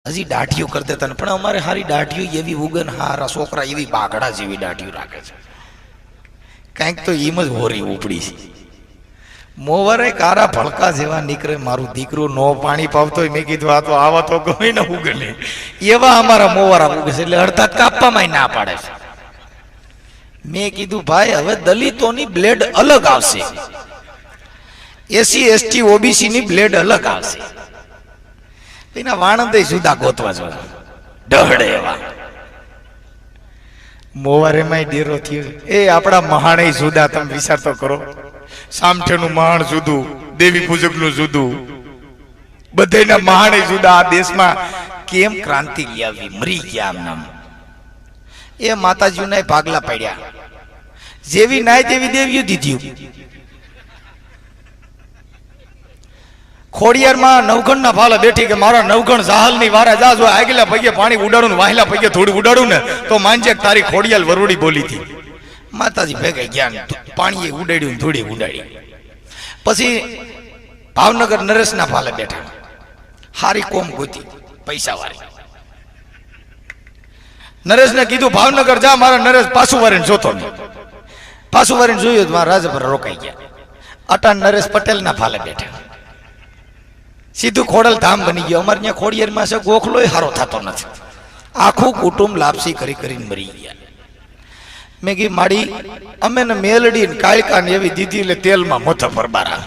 હજી દાઢીઓ કરી દેતા ને, પણ અમારે હારી દાઢીઓ એવી ઉગન હારા છોકરા એવી બાગડા જેવી દાઢીઓ રાખે છે. કંઈક તો એમ જ હોરી ઉપડી છે. મોવરે કારા ભડકા જેવા નીકળે. મારું દીકરું નો પાણી પાવતો મેં કીધું આ તો આવા તો ગમે ને ઉગે ને એવા અમારા મોવારા ઉગે છે. એટલે અડધા કાપવામાં ના પાડે છે. મેં કીધું ભાઈ હવે દલિતોની બ્લેડ અલગ આવશે, એસી એસટી ઓબીસી ની બ્લેડ અલગ આવશે. એના વાણંદે જુદા ગોતવા જોઈએ ડહડે એવા. મોવારેમાં ડેરો થયો. એ આપણા મહાણે જુદા. તમે વિચાર તો કરો, સામઠેનું મહાણ જુદું, દેવી પૂજકનું જુદું, બધાના મહાણે જુદા. આ દેશમાં કેમ ક્રાંતિ આવી, મરી ગયા આમ. એ માતાજીના ભાગલા પડ્યા. જેવી નાય તેવી દેવીઓ દીધી. ખોડિયારમાં નવગણ ના ફાલે બેઠી કે મારા નવગણ જાહલ ની વારા જાજો આગલા પગે પાણી ઉડાડું, વાહલા પગે થોડી ઉડાડું ને તો માનજે તારી ખોડિયાલ વરોડી બોલી હતી. માતાજી ભેગા ગયા, પાણી ઉડાડ્યું, થોડી ઉડાડી. પછી ભાવનગર નરેશ ના ફાલે બેઠા. હારી કોમ ગોતી પૈસા વાળી. નરેશ ને કીધું ભાવનગર જા, મારા નરેશ પાછું વારીને જોતો નહીં. પાછું વારીને જોયું તો મારા રાજભર રોકાઈ ગયા. અટાણ નરેશ પટેલ ના ફાલે બેઠા. સીધું ખોડલ ધામ બની ગયો. અમારે ત્યાં ખોડિયારમાં છે ગોખલો હારો થતો નથી. આખું કુટુંબ લાપસી કરી કરીને મરી ગયા. મેં કીધું માડી અમે ને મેલડી ને કાયકા ને એવી દીધી એટલે તેલમાં મોથા પર બારા.